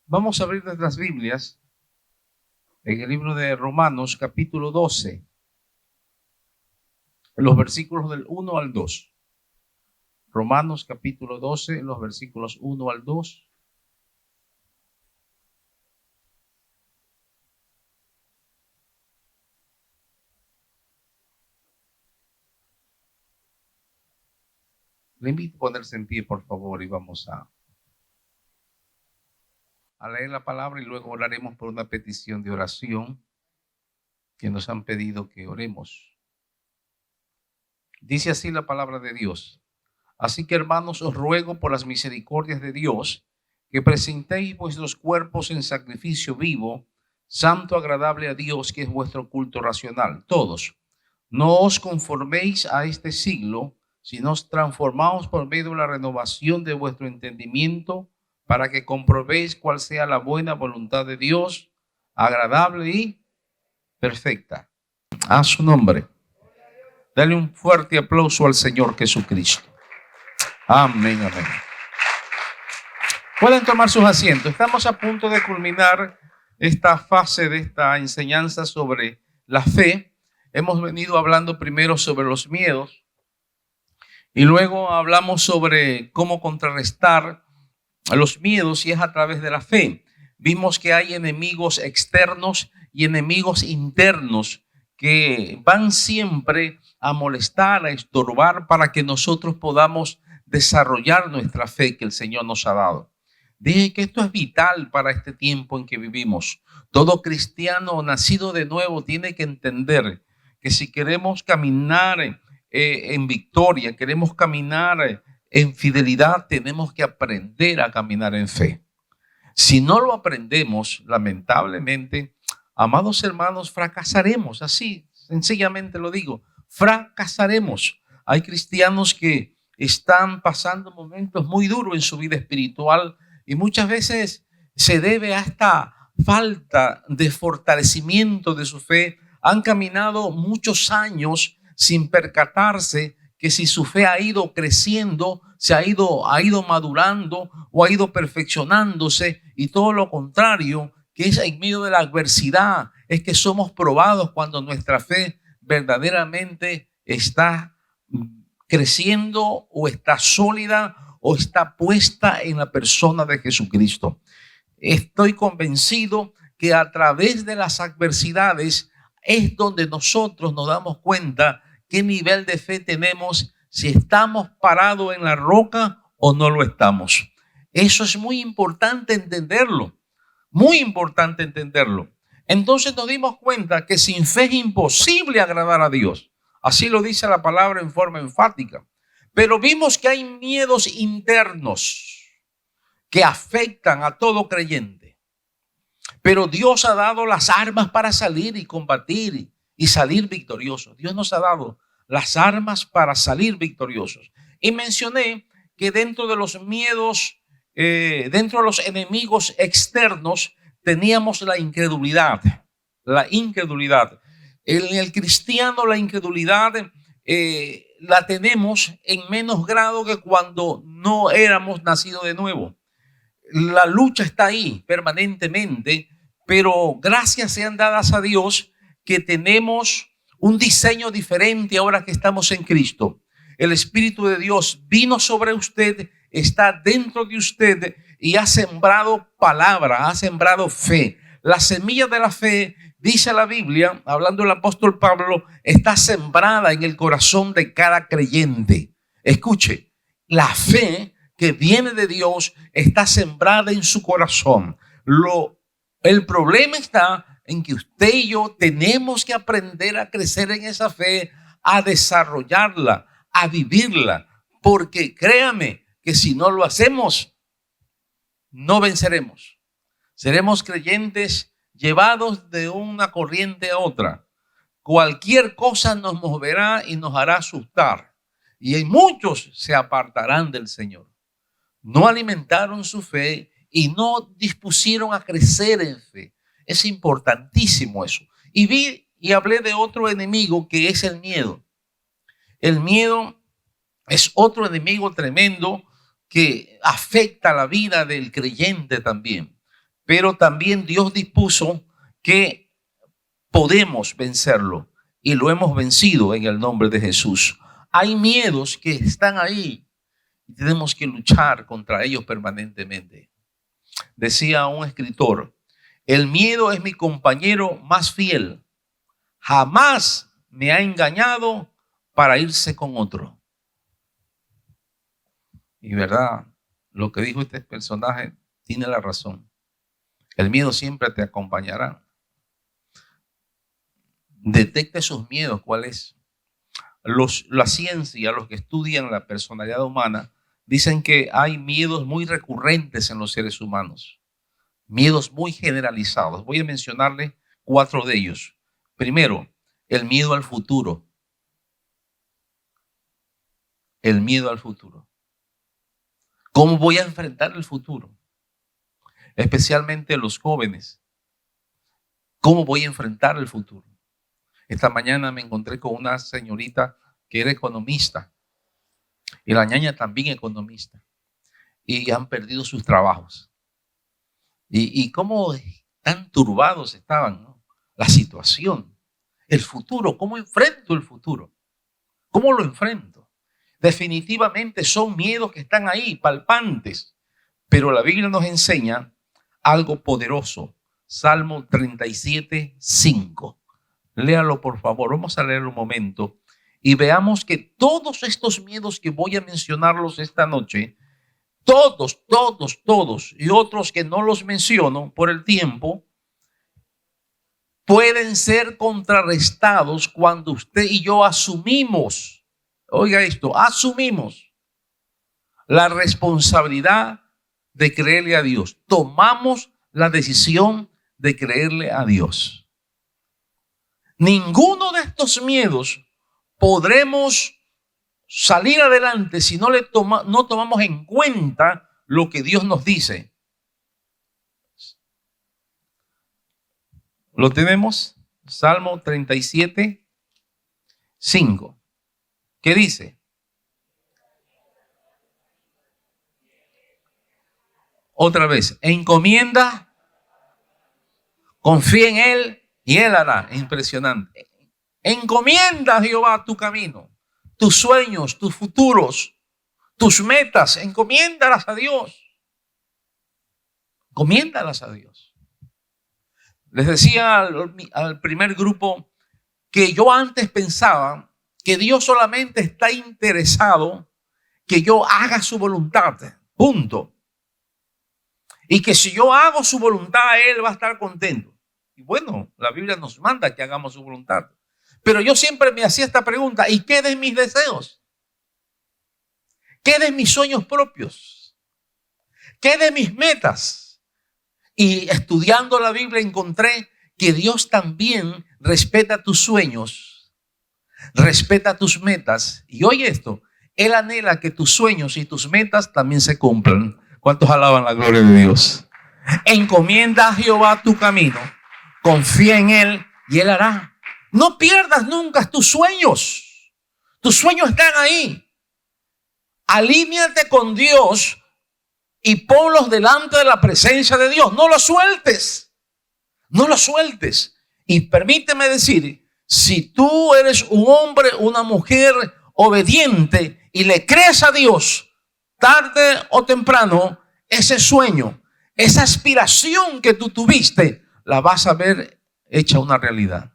Vamos a abrir nuestras Biblias en el libro de Romanos, capítulo 12, los versículos del 1 al 2. Romanos, capítulo 12, los versículos 1 al 2. Le invito a ponerse en pie, por favor, y vamos a leer la palabra y luego oraremos por una petición de oración que nos han pedido que oremos. Dice así la palabra de Dios. Así que, hermanos, os ruego por las misericordias de Dios que presentéis vuestros cuerpos en sacrificio vivo, santo, agradable a Dios, que es vuestro culto racional. Todos, no os conforméis a este siglo, sino os transformaos por medio de la renovación de vuestro entendimiento, para que comprobéis cuál sea la buena voluntad de Dios, agradable y perfecta. A su nombre. Dale un fuerte aplauso al Señor Jesucristo. Amén, amén. Pueden tomar sus asientos. Estamos a punto de culminar esta fase de esta enseñanza sobre la fe. Hemos venido hablando primero sobre los miedos y luego hablamos sobre cómo contrarrestar los miedos, y es a través de la fe. Vimos que hay enemigos externos y enemigos internos que van siempre a molestar, a estorbar para que nosotros podamos desarrollar nuestra fe que el Señor nos ha dado. Dije que esto es vital para este tiempo en que vivimos. Todo cristiano nacido de nuevo tiene que entender que si queremos caminar en victoria, queremos caminar en fidelidad, tenemos que aprender a caminar en fe. Si no lo aprendemos, lamentablemente, amados hermanos, fracasaremos. Así, sencillamente lo digo, fracasaremos. Hay cristianos que están pasando momentos muy duros en su vida espiritual y muchas veces se debe a esta falta de fortalecimiento de su fe. Han caminado muchos años sin percatarse que si su fe ha ido creciendo, ha ido madurando o ha ido perfeccionándose, y todo lo contrario, que es en medio de la adversidad, es que somos probados cuando nuestra fe verdaderamente está creciendo o está sólida o está puesta en la persona de Jesucristo. Estoy convencido que a través de las adversidades es donde nosotros nos damos cuenta qué nivel de fe tenemos, si estamos parados en la roca o no lo estamos. Eso es muy importante entenderlo, muy importante entenderlo. Entonces nos dimos cuenta que sin fe es imposible agradar a Dios. Así lo dice la palabra en forma enfática. Pero vimos que hay miedos internos que afectan a todo creyente. Pero Dios ha dado las armas para salir y combatir y salir victoriosos. Dios nos ha dado las armas para salir victoriosos. Y mencioné que dentro de los miedos, dentro de los enemigos externos, teníamos la incredulidad. La incredulidad. En el cristiano, la incredulidad la tenemos en menos grado que cuando no éramos nacidos de nuevo. La lucha está ahí permanentemente, pero gracias sean dadas a Dios que tenemos un diseño diferente ahora que estamos en Cristo. El Espíritu de Dios vino sobre usted, está dentro de usted y ha sembrado palabra, ha sembrado fe. La semilla de la fe, dice la Biblia, hablando el apóstol Pablo, está sembrada en el corazón de cada creyente. Escuche, la fe que viene de Dios está sembrada en su corazón. El problema está en que usted y yo tenemos que aprender a crecer en esa fe, a desarrollarla, a vivirla, porque créame que si no lo hacemos, no venceremos. Seremos creyentes llevados de una corriente a otra. Cualquier cosa nos moverá y nos hará asustar, y muchos se apartarán del Señor. No alimentaron su fe y no dispusieron a crecer en fe. Es importantísimo eso. Y vi y hablé de otro enemigo que es el miedo. El miedo es otro enemigo tremendo que afecta la vida del creyente también. pero también Dios dispuso que podemos vencerlo y lo hemos vencido en el nombre de Jesús. Hay miedos que están ahí y tenemos que luchar contra ellos permanentemente. Decía un escritor, el miedo es mi compañero más fiel. Jamás me ha engañado para irse con otro. Y verdad, lo que dijo este personaje tiene la razón. El miedo siempre te acompañará. Detecta esos miedos, ¿cuál es? La ciencia, los que estudian la personalidad humana, dicen que hay miedos muy recurrentes en los seres humanos. Miedos muy generalizados. Voy a mencionarles 4 de ellos. Primero, el miedo al futuro. El miedo al futuro. ¿Cómo voy a enfrentar el futuro? Especialmente los jóvenes. ¿Cómo voy a enfrentar el futuro? Esta mañana me encontré con una señorita que era economista y la ñaña también economista y han perdido sus trabajos. Y cómo tan turbados estaban, ¿no? La situación, el futuro, ¿cómo enfrento el futuro? ¿Cómo lo enfrento? Definitivamente son miedos que están ahí, palpantes, pero la Biblia nos enseña algo poderoso. Salmo 37:5. Léalo, por favor. Vamos a leerlo un momento y veamos que todos estos miedos que voy a mencionarlos esta noche, todos, y otros que no los menciono por el tiempo, pueden ser contrarrestados cuando usted y yo asumimos, oiga esto, asumimos la responsabilidad de creerle a Dios. Tomamos la decisión de creerle a Dios. Ninguno de estos miedos podremos salir adelante si no tomamos en cuenta lo que Dios nos dice. ¿Lo tenemos? Salmo 37:5. ¿Qué dice? Otra vez, encomienda, confía en Él y Él hará. Impresionante. Encomienda a Jehová tu camino, tus sueños, tus futuros, tus metas, encomiéndalas a Dios. Encomiéndalas a Dios. Les decía al primer grupo que yo antes pensaba que Dios solamente está interesado que yo haga su voluntad, punto. Y que si yo hago su voluntad, Él va a estar contento. Y bueno, la Biblia nos manda que hagamos su voluntad. Pero yo siempre me hacía esta pregunta, ¿y qué de mis deseos? ¿Qué de mis sueños propios? ¿Qué de mis metas? Y estudiando la Biblia encontré que Dios también respeta tus sueños, respeta tus metas. Y oye esto, Él anhela que tus sueños y tus metas también se cumplan. ¿Cuántos alaban la gloria de Dios? Encomienda a Jehová tu camino, confía en Él y Él hará. No pierdas nunca tus sueños. Tus sueños están ahí. Alíñate con Dios y ponlos delante de la presencia de Dios. No los sueltes. No los sueltes. Y permíteme decir, si tú eres un hombre, una mujer obediente y le crees a Dios, tarde o temprano, ese sueño, esa aspiración que tú tuviste, la vas a ver hecha una realidad.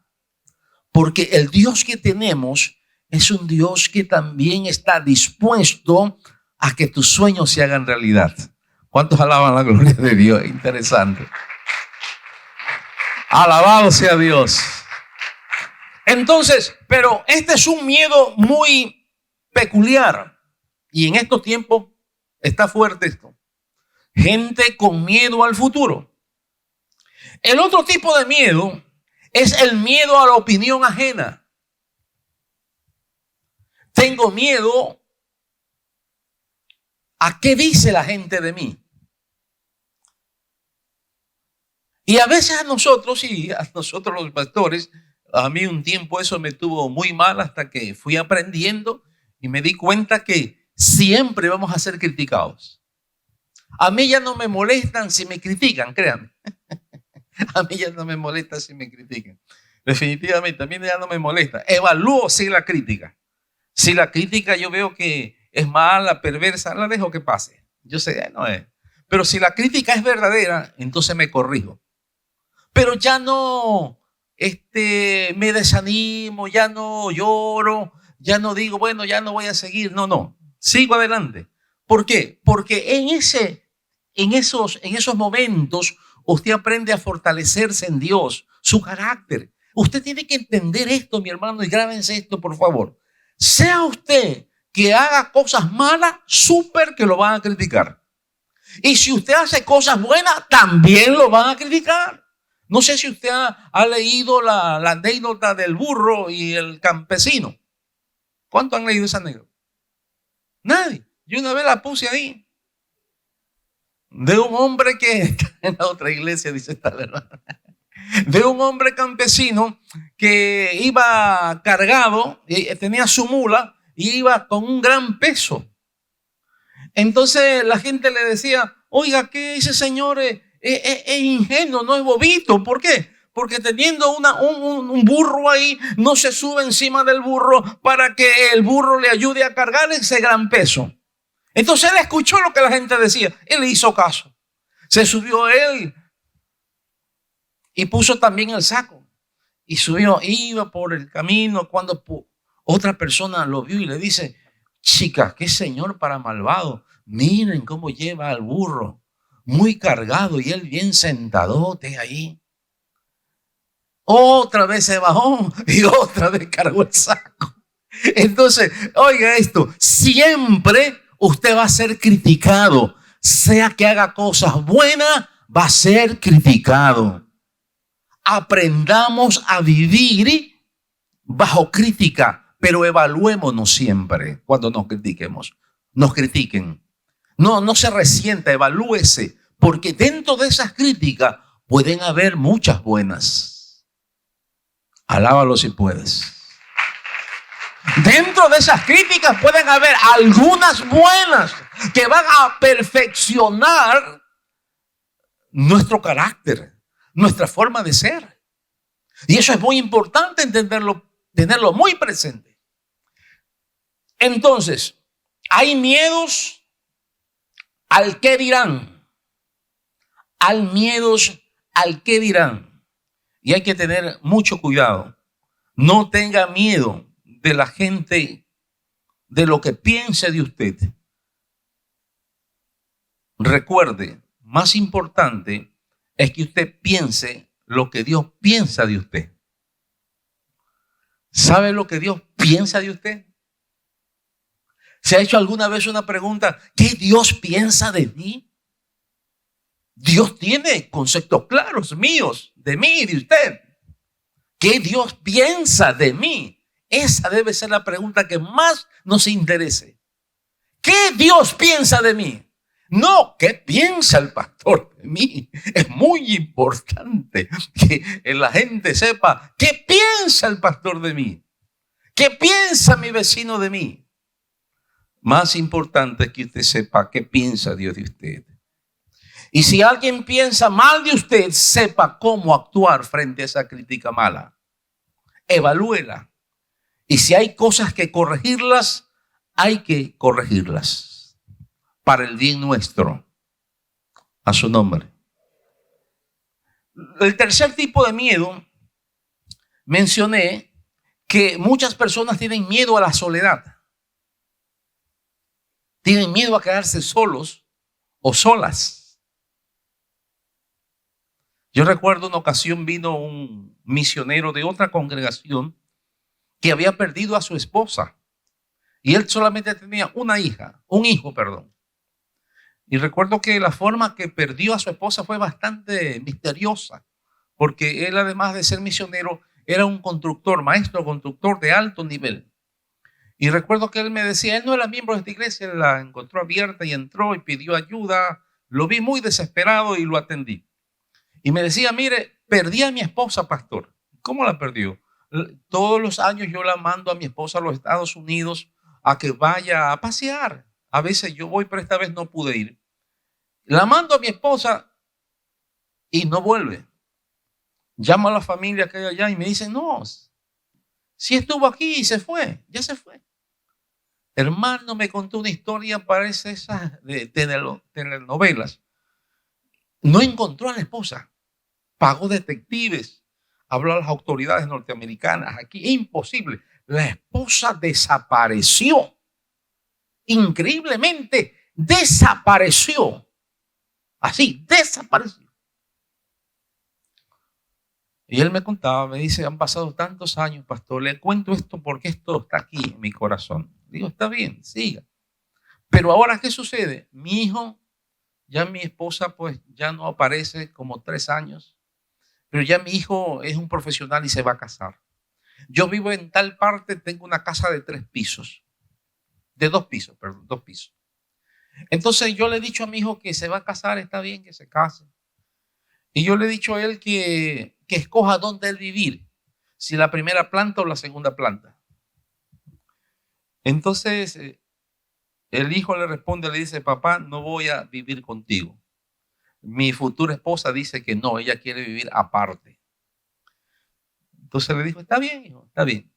Porque el Dios que tenemos es un Dios que también está dispuesto a que tus sueños se hagan realidad. ¿Cuántos alaban la gloria de Dios? Interesante. Alabado sea Dios. Entonces, pero este es un miedo muy peculiar. Y en estos tiempos está fuerte esto. Gente con miedo al futuro. El otro tipo de miedo es el miedo a la opinión ajena. Tengo miedo a qué dice la gente de mí. Y a veces a nosotros los pastores, a mí un tiempo eso me tuvo muy mal hasta que fui aprendiendo y me di cuenta que siempre vamos a ser criticados. A mí ya no me molestan si me critican, créanme. A mí ya no me molesta si me critican. Definitivamente, a mí ya no me molesta. Evalúo si la crítica. Si la crítica yo veo que es mala, perversa, la dejo que pase. Yo sé, no es. Pero si la crítica es verdadera, entonces me corrijo. Pero ya no me desanimo, ya no lloro, ya no digo, bueno, ya no voy a seguir. No, sigo adelante. ¿Por qué? Porque en esos momentos usted aprende a fortalecerse en Dios, su carácter. Usted tiene que entender esto, mi hermano, y grábense esto, por favor. Sea usted que haga cosas malas, súper que lo van a criticar. Y si usted hace cosas buenas, también lo van a criticar. No sé si usted ha leído la anécdota del burro y el campesino. ¿Cuántos han leído esa anécdota? Nadie. Yo una vez la puse ahí. De un hombre que está en la otra iglesia, dice esta verdad. De un hombre campesino que iba cargado, tenía su mula y iba con un gran peso. Entonces la gente le decía, oiga, ¿qué ese señor es ingenuo, no es bobito? ¿Por qué? Porque teniendo un burro ahí, no se sube encima del burro para que el burro le ayude a cargar ese gran peso. Entonces él escuchó lo que la gente decía, él le hizo caso. Se subió él y puso también el saco. Y subió, iba por el camino cuando otra persona lo vio y le dice, chicas, qué señor para malvado. Miren cómo lleva al burro, muy cargado y él bien sentadote ahí. Otra vez se bajó y otra vez cargó el saco. Entonces, oiga esto, siempre usted va a ser criticado. Sea que haga cosas buenas, va a ser criticado. Aprendamos a vivir bajo crítica, pero evaluémonos siempre cuando nos critiquen. No se resienta, evalúese, porque dentro de esas críticas pueden haber muchas buenas. Alábalo si puedes. Dentro de esas críticas pueden haber algunas buenas que van a perfeccionar nuestro carácter, nuestra forma de ser. Y eso es muy importante entenderlo, tenerlo muy presente. Entonces, hay miedos al qué dirán. Hay miedos al qué dirán. Y hay que tener mucho cuidado. No tenga miedo de la gente, de lo que piense de usted. Recuerde, más importante es que usted piense lo que Dios piensa de usted. ¿Sabe lo que Dios piensa de usted? ¿Se ha hecho alguna vez una pregunta? ¿Qué Dios piensa de mí? Dios tiene conceptos claros míos, de mí y de usted. ¿Qué Dios piensa de mí? Esa debe ser la pregunta que más nos interese. ¿Qué Dios piensa de mí? No, ¿qué piensa el pastor de mí? Es muy importante que la gente sepa qué piensa el pastor de mí. ¿Qué piensa mi vecino de mí? Más importante es que usted sepa qué piensa Dios de usted. Y si alguien piensa mal de usted, sepa cómo actuar frente a esa crítica mala. Evalúela. Y si hay cosas que corregirlas, hay que corregirlas para el bien nuestro. A su nombre. El tercer tipo de miedo, mencioné que muchas personas tienen miedo a la soledad. Tienen miedo a quedarse solos o solas. Yo recuerdo una ocasión vino un misionero de otra congregación que había perdido a su esposa y él solamente tenía un hijo. Y recuerdo que la forma que perdió a su esposa fue bastante misteriosa, porque él, además de ser misionero, era un maestro constructor de alto nivel. Y recuerdo que él me decía, él no era miembro de esta iglesia, él la encontró abierta y entró y pidió ayuda. Lo vi muy desesperado y lo atendí. Y me decía, mire, perdí a mi esposa, pastor. ¿Cómo la perdió? Todos los años yo la mando a mi esposa a los Estados Unidos a que vaya a pasear. A veces yo voy, pero esta vez no pude ir. La mando a mi esposa y no vuelve. Llamo a la familia que hay allá y me dicen, no, si estuvo aquí y se fue, ya se fue. Hermano me contó una historia, parece esas de telenovelas. No encontró a la esposa, pagó detectives, habló a las autoridades norteamericanas. Aquí es imposible. La esposa desapareció. Increíblemente desapareció. Así, desapareció. Y él me contaba, me dice, han pasado tantos años, pastor, le cuento esto porque esto está aquí en mi corazón. Digo, está bien, siga. Pero ahora, ¿qué sucede? Mi hijo, ya mi esposa, pues ya no aparece como 3 años, pero ya mi hijo es un profesional y se va a casar. Yo vivo en tal parte, tengo una casa de 3 pisos, de 2 pisos, perdón, 2 pisos. Entonces yo le he dicho a mi hijo que se va a casar, está bien que se case. Y yo le he dicho a él que escoja dónde él vivir, si la primera planta o la segunda planta. Entonces el hijo le responde, le dice, papá, no voy a vivir contigo. Mi futura esposa dice que no, ella quiere vivir aparte. Entonces le dijo, está bien, hijo, está bien.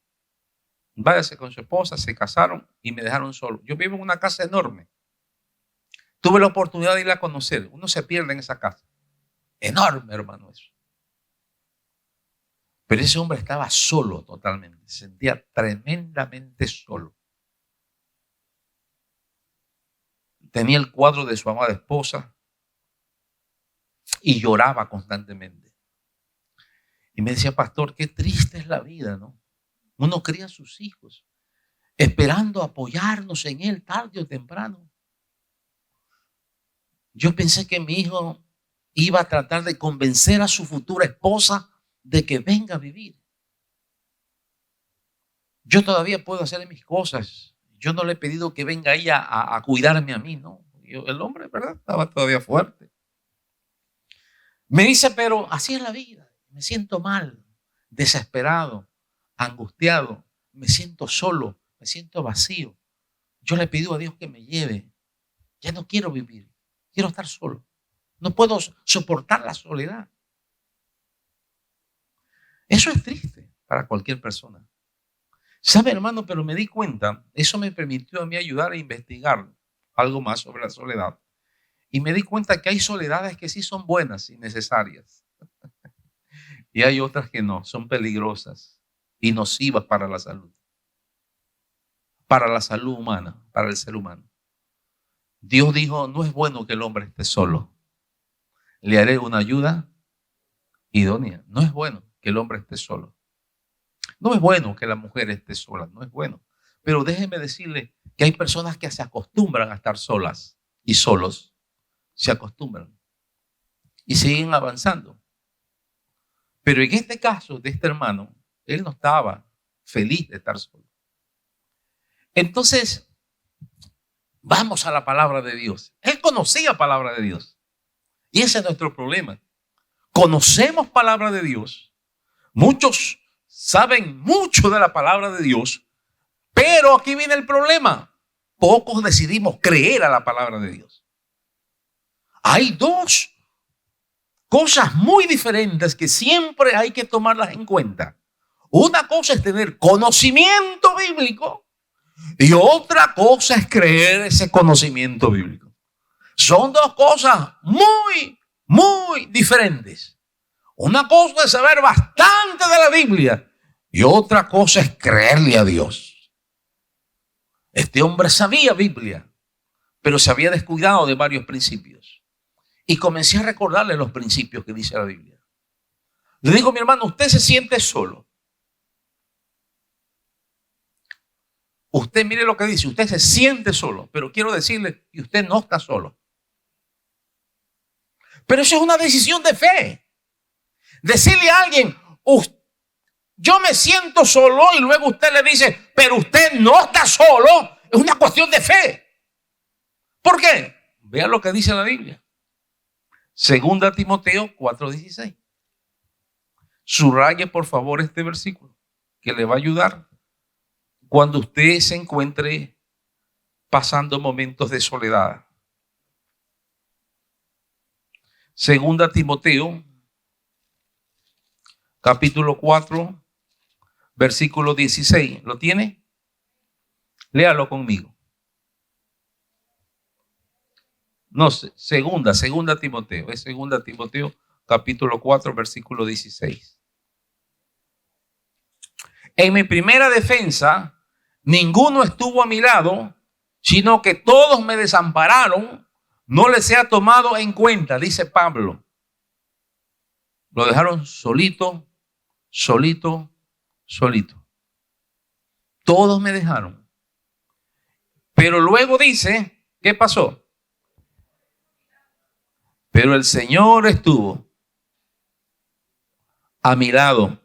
Váyase con su esposa, se casaron y me dejaron solo. Yo vivo en una casa enorme. Tuve la oportunidad de ir a conocer. Uno se pierde en esa casa. Enorme, hermano, eso. Pero ese hombre estaba solo totalmente. Se sentía tremendamente solo. Tenía el cuadro de su amada esposa y lloraba constantemente. Y me decía, pastor, qué triste es la vida, ¿no? Uno cría a sus hijos esperando apoyarnos en él tarde o temprano. Yo pensé que mi hijo iba a tratar de convencer a su futura esposa de que venga a vivir. Yo todavía puedo hacer mis cosas. Yo no le he pedido que venga ella a cuidarme a mí, ¿no? El hombre, ¿verdad? Estaba todavía fuerte. Me dice, pero así es la vida. Me siento mal, desesperado, angustiado. Me siento solo, me siento vacío. Yo le pido a Dios que me lleve. Ya no quiero vivir. Quiero estar solo. No puedo soportar la soledad. Eso es triste para cualquier persona. ¿Sabe, hermano? Pero me di cuenta, eso me permitió a mí ayudar a investigar algo más sobre la soledad. Y me di cuenta que hay soledades que sí son buenas y necesarias. Y hay otras que no, son peligrosas y nocivas para la salud humana, para el ser humano. Dios dijo, no es bueno que el hombre esté solo. Le haré una ayuda idónea. No es bueno que el hombre esté solo. No es bueno que la mujer esté sola, no es bueno. Pero déjeme decirle que hay personas que se acostumbran a estar solas y solos. Se acostumbran y siguen avanzando. Pero en este caso de este hermano, él no estaba feliz de estar solo. Entonces, vamos a la palabra de Dios. Él conocía palabra de Dios. Y ese es nuestro problema. Conocemos palabra de Dios. Muchos saben mucho de la palabra de Dios, pero aquí viene el problema. Pocos decidimos creer a la palabra de Dios. Hay dos cosas muy diferentes que siempre hay que tomarlas en cuenta. Una cosa es tener conocimiento bíblico y otra cosa es creer ese conocimiento bíblico. Son dos cosas muy diferentes. Una cosa es saber bastante de la Biblia y otra cosa es creerle a Dios. Este hombre sabía Biblia, pero se había descuidado de varios principios. Y comencé a recordarle los principios que dice la Biblia. Le digo, mi hermano, usted se siente solo. Usted mire lo que dice, usted se siente solo, pero quiero decirle que usted no está solo. Pero eso es una decisión de fe. Decirle a alguien, yo me siento solo, y luego usted le dice, pero usted no está solo, es una cuestión de fe. ¿Por qué? Vea lo que dice la Biblia. Segunda Timoteo 4:16. Subraye por favor este versículo que le va a ayudar cuando usted se encuentre pasando momentos de soledad. Segunda Timoteo, capítulo 4, versículo 16. ¿Lo tiene? Léalo conmigo. No, segunda Timoteo. Es segunda Timoteo, capítulo 4, versículo 16. En mi primera defensa, ninguno estuvo a mi lado, sino que todos me desampararon. No les he tomado en cuenta, dice Pablo. Lo dejaron solito. Todos me dejaron. Pero luego dice, ¿qué pasó? Pero el Señor estuvo a mi lado.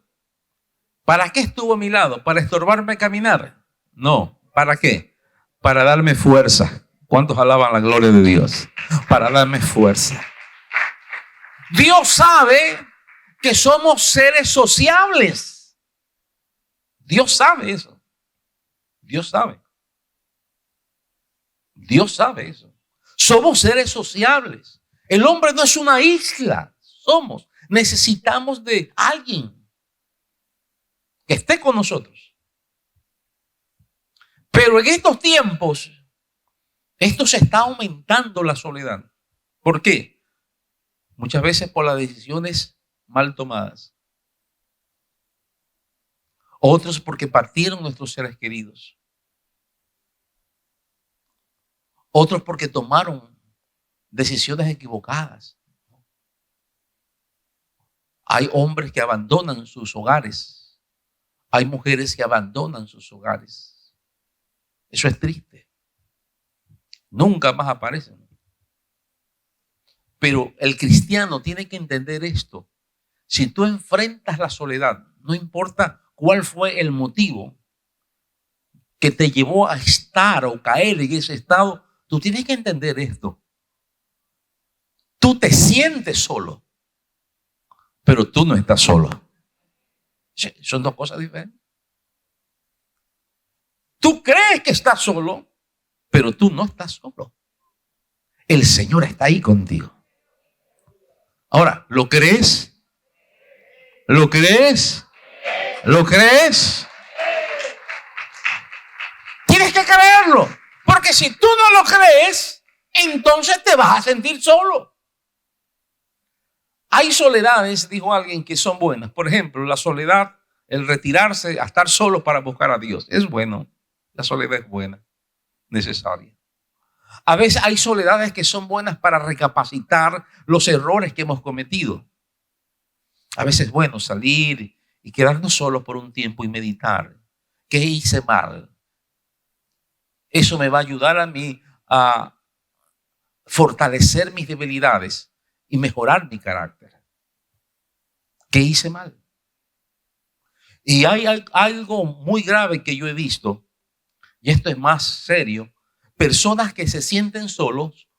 ¿Para qué estuvo a mi lado? ¿Para estorbarme caminar? No. ¿Para qué? Para darme fuerza. ¿Cuántos alaban la gloria de Dios? Para darme fuerza. Dios sabe que somos seres sociables. Dios sabe eso. Dios sabe eso. Somos seres sociables. El hombre no es una isla. Necesitamos de alguien que esté con nosotros. Pero en estos tiempos, esto se está aumentando la soledad. ¿Por qué? Muchas veces por las decisiones mal tomadas. Otros porque partieron nuestros seres queridos. Otros porque tomaron decisiones equivocadas. Hay hombres que abandonan sus hogares. Hay mujeres que abandonan sus hogares. Eso es triste. Nunca más aparecen. Pero el cristiano tiene que entender esto. Si tú enfrentas la soledad, no importa cuál fue el motivo que te llevó a estar o caer en ese estado, tú tienes que entender esto. Tú te sientes solo, pero tú no estás solo. Son dos cosas diferentes. Tú crees que estás solo, pero tú no estás solo. El Señor está ahí contigo. Ahora, ¿lo crees? ¿Lo crees? ¿Lo crees? Tienes que creerlo. Porque si tú no lo crees, entonces te vas a sentir solo. Hay soledades, dijo alguien, que son buenas. Por ejemplo, la soledad, el retirarse a estar solo para buscar a Dios. Es bueno. La soledad es buena, necesaria. A veces hay soledades que son buenas para recapacitar los errores que hemos cometido. A veces es bueno salir y quedarnos solos por un tiempo y meditar. ¿Qué hice mal? Eso me va a ayudar a mí a fortalecer mis debilidades y mejorar mi carácter. ¿Qué hice mal? Y hay algo muy grave que yo he visto, y esto es más serio. Personas que se sienten solos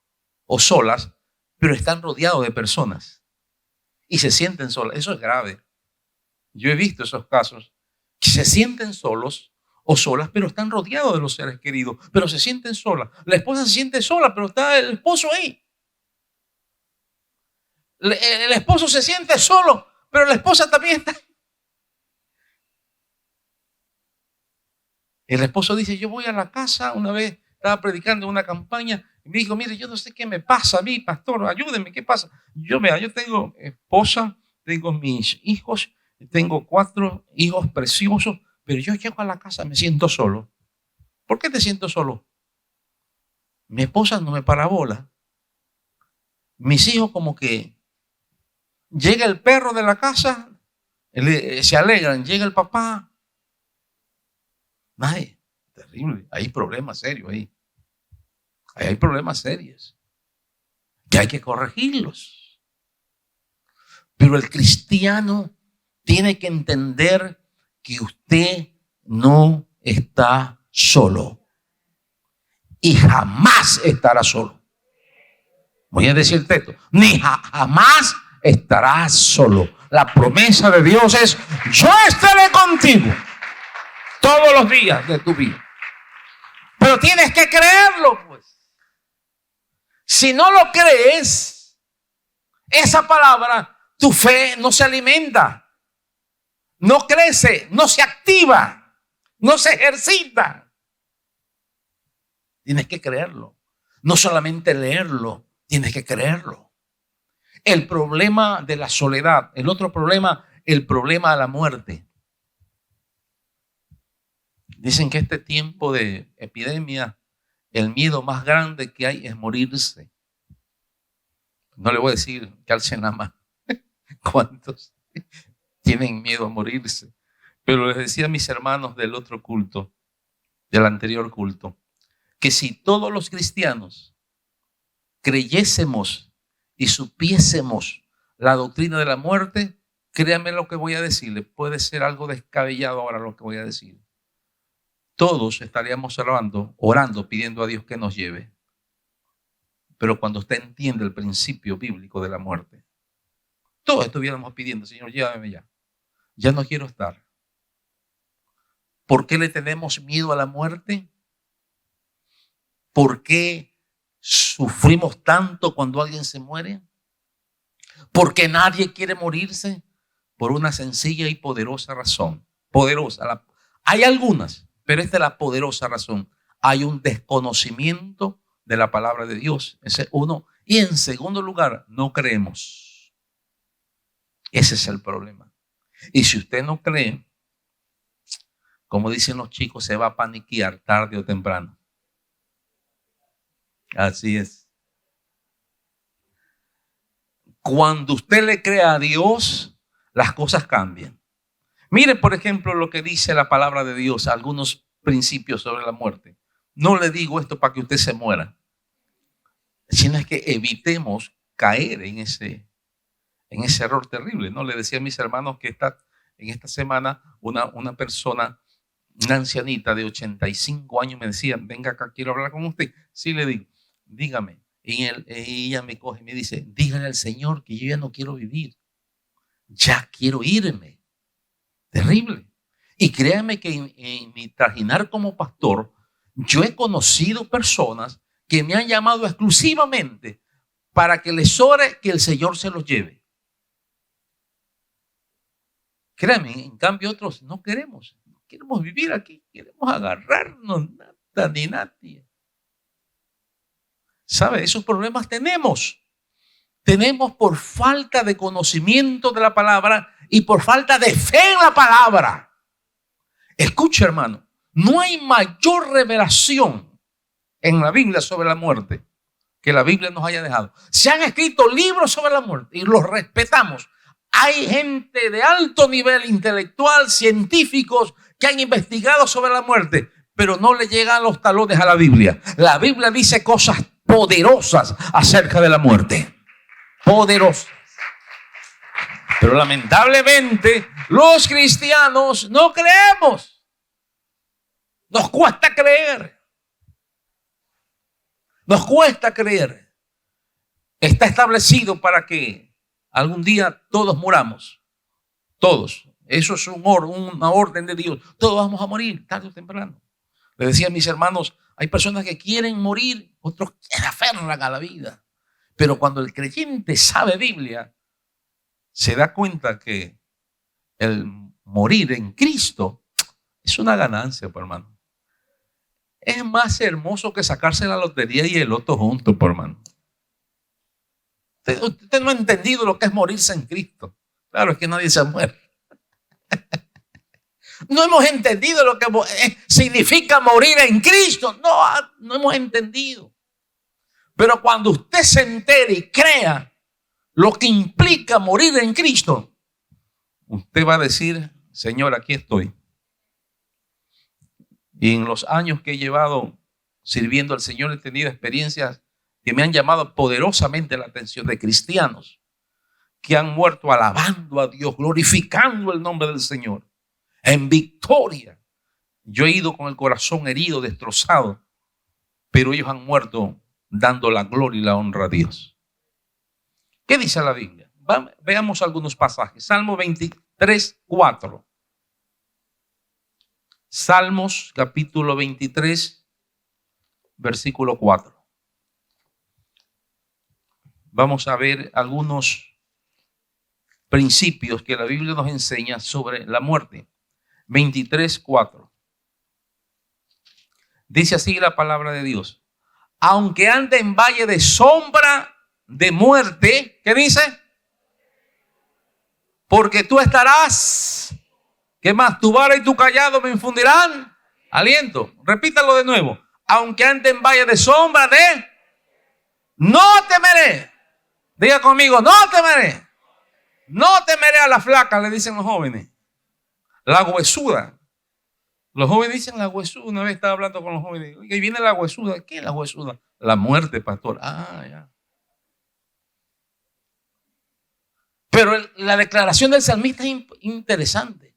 o solas, pero están rodeados de personas y se sienten solas. Eso es grave. Yo he visto esos casos que se sienten solos o solas, pero están rodeados de los seres queridos, pero se sienten solas. La esposa se siente sola, pero está el esposo ahí. El esposo se siente solo, pero la esposa también está. El esposo dice, yo voy a la casa. Una vez estaba predicando una campaña y me dijo, mire, yo no sé qué me pasa a mí, pastor, ayúdeme, ¿qué pasa? Yo tengo esposa, tengo mis hijos, tengo 4 hijos preciosos, pero yo llego a la casa, me siento solo. ¿Por qué te siento solo? Mi esposa no me para bola. Mis hijos como que llega el perro de la casa, se alegran, llega el papá. Ay, terrible, hay problemas serios ahí. Hay problemas serios que hay que corregirlos. Pero el cristiano tiene que entender que usted no está solo y jamás estará solo. Voy a decir esto, ni jamás estarás solo. La promesa de Dios es, yo estaré contigo todos los días de tu vida. Pero tienes que creerlo, pues. Si no lo crees, esa palabra, tu fe no se alimenta, no crece, no se activa, no se ejercita. Tienes que creerlo. No solamente leerlo, tienes que creerlo. El problema de la soledad, el otro problema, el problema de la muerte. Dicen que este tiempo de epidemia, el miedo más grande que hay es morirse. No le voy a decir que alcen la mano. ¿Cuántos tienen miedo a morirse? Pero les decía a mis hermanos del otro culto, del anterior culto, que si todos los cristianos creyésemos y supiésemos la doctrina de la muerte, créanme lo que voy a decirle, puede ser algo descabellado ahora lo que voy a decir. Todos estaríamos orando, pidiendo a Dios que nos lleve. Pero cuando usted entiende el principio bíblico de la muerte, todos estuviéramos pidiendo, Señor, llévame ya. Ya no quiero estar. ¿Por qué le tenemos miedo a la muerte? ¿Por qué sufrimos tanto cuando alguien se muere? ¿Por qué nadie quiere morirse? Por una sencilla y poderosa razón. Poderosa. Hay algunas, pero esta es la poderosa razón. Hay un desconocimiento de la palabra de Dios. Ese es uno. Y en segundo lugar, no creemos. Ese es el problema. Y si usted no cree, como dicen los chicos, se va a paniquear tarde o temprano. Así es. Cuando usted le cree a Dios, las cosas cambian. Mire, por ejemplo, lo que dice la palabra de Dios, algunos principios sobre la muerte. No le digo esto para que usted se muera, sino es que evitemos caer en ese error terrible. No le decía a mis hermanos que en esta semana una persona, una ancianita de 85 años me decía, venga acá, quiero hablar con usted. Sí, le digo, dígame. Y ella me coge y me dice, dígale al Señor que yo ya no quiero vivir. Ya quiero irme. Terrible. Y créanme que en mi trajinar como pastor, yo he conocido personas que me han llamado exclusivamente para que les ore que el Señor se los lleve. Créanme, en cambio otros no queremos vivir aquí, queremos agarrarnos nada ni nadie. ¿Sabe? Esos problemas tenemos. Tenemos por falta de conocimiento de la palabra y por falta de fe en la palabra. Escucha, hermano, no hay mayor revelación en la Biblia sobre la muerte que la Biblia nos haya dejado. Se han escrito libros sobre la muerte y los respetamos. Hay gente de alto nivel intelectual, científicos que han investigado sobre la muerte, pero no le llegan los talones a la Biblia. La Biblia dice cosas poderosas acerca de la muerte. Poderosas. Pero lamentablemente los cristianos no creemos. Nos cuesta creer. Nos cuesta creer. Está establecido para que algún día todos muramos. Todos. Eso es una orden de Dios. Todos vamos a morir tarde o temprano. Le decía a mis hermanos, hay personas que quieren morir, otros que se aferran a la vida. Pero cuando el creyente sabe Biblia, se da cuenta que el morir en Cristo es una ganancia, por hermano. Es más hermoso que sacarse la lotería y el loto juntos, por hermano. Usted no ha entendido lo que es morirse en Cristo. Claro, es que nadie se muere. No hemos entendido lo que significa morir en Cristo. No hemos entendido. Pero cuando usted se entere y crea lo que implica morir en Cristo, usted va a decir, Señor, aquí estoy. Y en los años que he llevado sirviendo al Señor he tenido experiencias que me han llamado poderosamente la atención de cristianos que han muerto alabando a Dios, glorificando el nombre del Señor, en victoria. Yo he ido con el corazón herido, destrozado, pero ellos han muerto dando la gloria y la honra a Dios. ¿Qué dice la Biblia? Veamos algunos pasajes. Salmo 23, 4. Salmos capítulo 23, versículo 4. vamos a ver algunos principios que la Biblia nos enseña sobre la muerte. 23:4. Dice así la palabra de Dios. Aunque ande en valle de sombra de muerte, ¿qué dice? Porque tú estarás, ¿qué más? Tu vara y tu callado me infundirán aliento. Repítalo de nuevo. Aunque ande en valle de sombra de, no temeré. Diga conmigo, no temeré. No temeré a la flaca, le dicen los jóvenes. La huesuda. Los jóvenes dicen la huesuda. Una vez estaba hablando con los jóvenes. Y viene la huesuda. ¿Qué es la huesuda? La muerte, pastor. Ah, ya. Pero la declaración del salmista es interesante.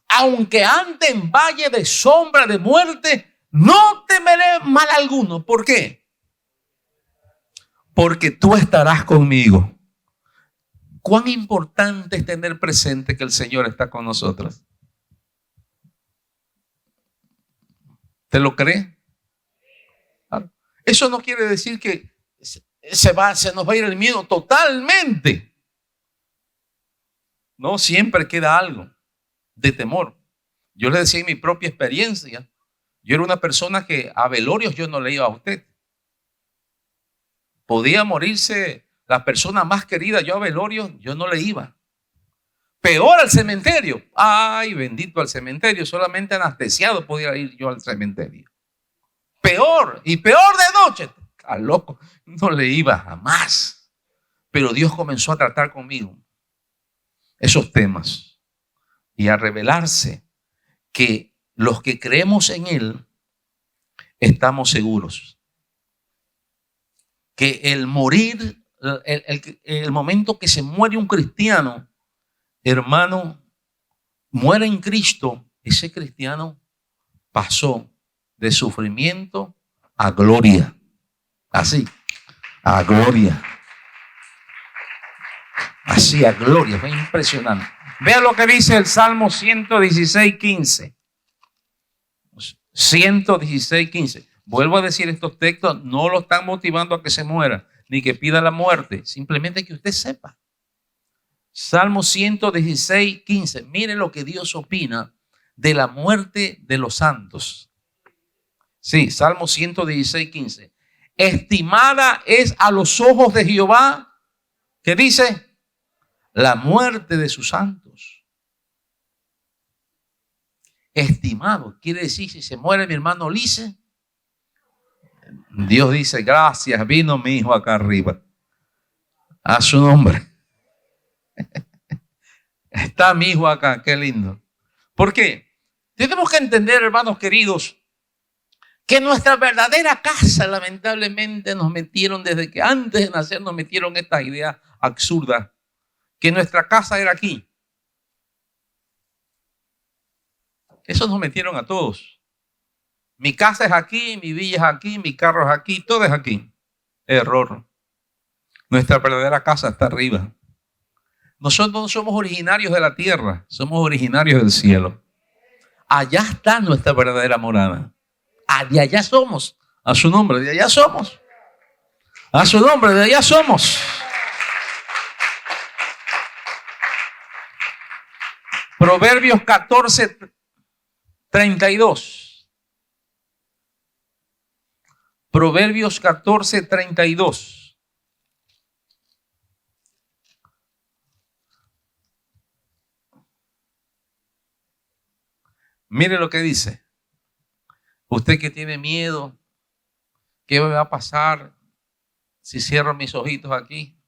Aunque ande en valle de sombra de muerte, no temeré mal alguno. ¿Por qué? Porque tú estarás conmigo. ¿Cuán importante es tener presente que el Señor está con nosotros? ¿Te lo crees? Eso no quiere decir que se nos va a ir el miedo totalmente. No, siempre queda algo de temor. Yo le decía en mi propia experiencia, yo era una persona que a velorios yo no le iba a usted. Podía morirse la persona más querida, yo a velorios yo no le iba. Peor al cementerio. Ay, bendito al cementerio, solamente anestesiado podía ir yo al cementerio. Peor, y peor de noche. Está loco, no le iba jamás. Pero Dios comenzó a tratar conmigo esos temas y a revelarse que los que creemos en Él estamos seguros. Que el morir, el momento que se muere un cristiano, hermano, muere en Cristo, ese cristiano pasó de sufrimiento a gloria. Así, a gloria. Así, a gloria. Es impresionante. Vea lo que dice el Salmo 116:15. 116:15. Vuelvo a decir, estos textos no lo están motivando a que se muera, ni que pida la muerte. Simplemente que usted sepa. Salmo 116:15. Mire lo que Dios opina de la muerte de los santos. Sí, Salmo 116:15. Estimada es a los ojos de Jehová, ¿qué dice? La muerte de sus santos. Estimado, quiere decir, si se muere mi hermano Lice, Dios dice, gracias, vino mi hijo acá arriba. A su nombre. Está mi hijo acá, qué lindo. ¿Por qué? Tenemos que entender, hermanos queridos, que nuestra verdadera casa, lamentablemente, nos metieron desde que antes de nacer, nos metieron estas ideas absurdas, que nuestra casa era aquí. Eso nos metieron a todos. Mi casa es aquí, mi villa es aquí, mi carro es aquí, todo es aquí. Error. Nuestra verdadera casa está arriba. Nosotros no somos originarios de la tierra, somos originarios del cielo. Allá está nuestra verdadera morada. De allá somos. A su nombre, de allá somos. A su nombre, de allá somos. Proverbios 14:32. Proverbios 14:32. Mire lo que dice. Usted que tiene miedo, ¿qué me va a pasar si cierro mis ojitos aquí?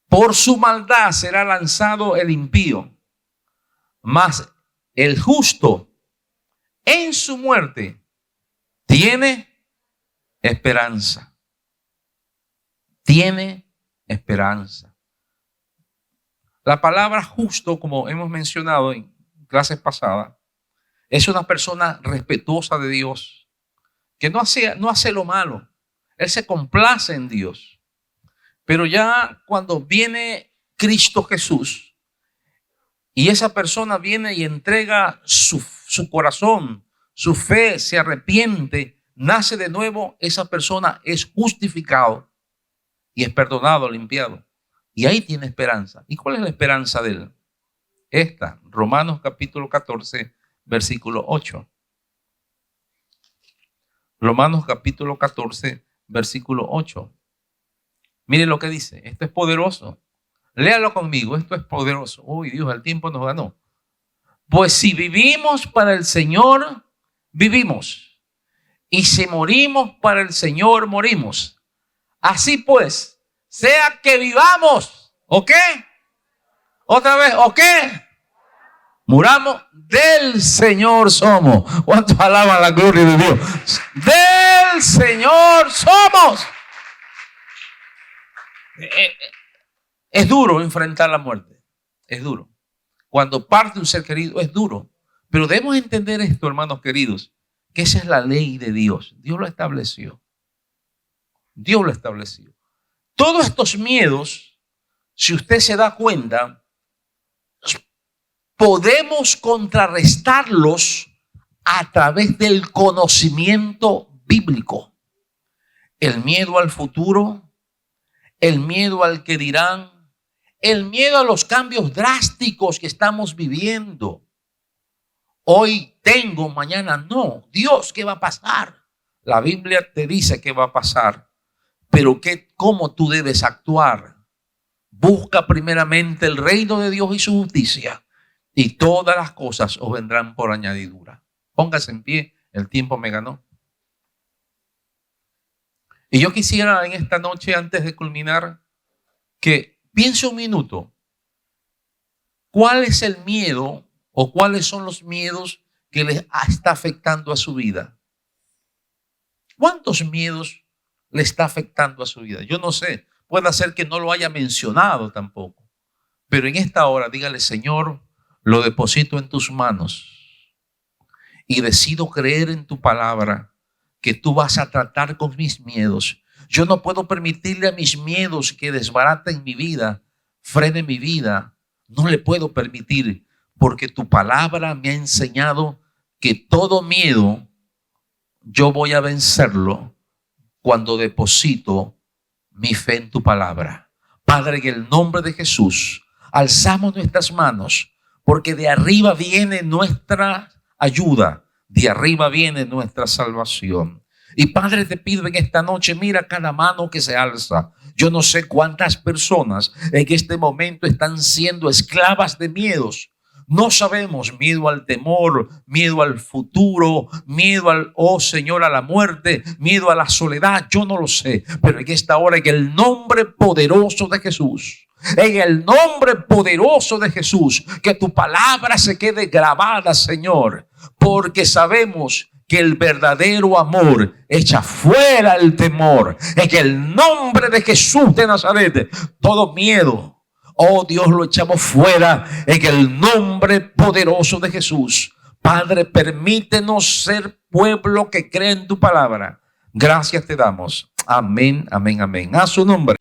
Por su maldad será lanzado el impío, mas el justo en su muerte tiene esperanza. Tiene esperanza. La palabra justo, como hemos mencionado en clases pasadas, es una persona respetuosa de Dios, que no hace lo malo. Él se complace en Dios. Pero ya cuando viene Cristo Jesús y esa persona viene y entrega su corazón, su fe, se arrepiente nace de nuevo, esa persona es justificado y es perdonado, limpiado. Y ahí tiene esperanza. ¿Y cuál es la esperanza de él? Esta, Romanos capítulo 14, versículo 8. Romanos capítulo 14, versículo 8. Mire lo que dice. Esto es poderoso. Léalo conmigo. Esto es poderoso. Uy, Dios, el tiempo nos ganó. Pues si vivimos para el Señor, vivimos. Y si morimos para el Señor, morimos. Así pues, sea que vivamos, ¿o qué? Otra vez, ¿o qué? Muramos, del Señor somos. ¿Cuántos alaban la gloria de Dios? Del Señor somos. Es duro enfrentar la muerte. Es duro. Cuando parte un ser querido, es duro. Pero debemos entender esto, hermanos queridos, que esa es la ley de Dios. Dios lo estableció. Dios lo estableció. Todos estos miedos, si usted se da cuenta, podemos contrarrestarlos a través del conocimiento bíblico. El miedo al futuro, el miedo al que dirán, el miedo a los cambios drásticos que estamos viviendo. Hoy tengo, mañana no. Dios, ¿qué va a pasar? La Biblia te dice qué va a pasar, pero ¿cómo tú debes actuar? Busca primeramente el reino de Dios y su justicia, y todas las cosas os vendrán por añadidura. Póngase en pie, el tiempo me ganó. Y yo quisiera en esta noche, antes de culminar, que piense un minuto. ¿Cuál es el miedo o cuáles son los miedos que le está afectando a su vida? ¿Cuántos miedos le está afectando a su vida? Yo no sé, puede ser que no lo haya mencionado tampoco. Pero en esta hora dígale: Señor, lo deposito en tus manos y decido creer en tu palabra, que tú vas a tratar con mis miedos. Yo no puedo permitirle a mis miedos que desbaraten mi vida, frenen mi vida. No le puedo permitir, porque tu palabra me ha enseñado que todo miedo yo voy a vencerlo cuando deposito mi fe en tu palabra. Padre, en el nombre de Jesús, alzamos nuestras manos, porque de arriba viene nuestra ayuda, de arriba viene nuestra salvación. Y Padre, te pido en esta noche, mira cada mano que se alza. Yo no sé cuántas personas en este momento están siendo esclavas de miedos. No sabemos, miedo al temor, miedo al futuro, miedo al, oh Señor, a la muerte, miedo a la soledad. Yo no lo sé, pero en esta hora, en el nombre poderoso de Jesús, en el nombre poderoso de Jesús, que tu palabra se quede grabada, Señor, porque sabemos que el verdadero amor echa fuera el temor. En el nombre de Jesús de Nazaret, todo miedo, oh Dios, lo echamos fuera en el nombre poderoso de Jesús. Padre, permítenos ser pueblo que cree en tu palabra. Gracias te damos. Amén, amén, amén. A su nombre.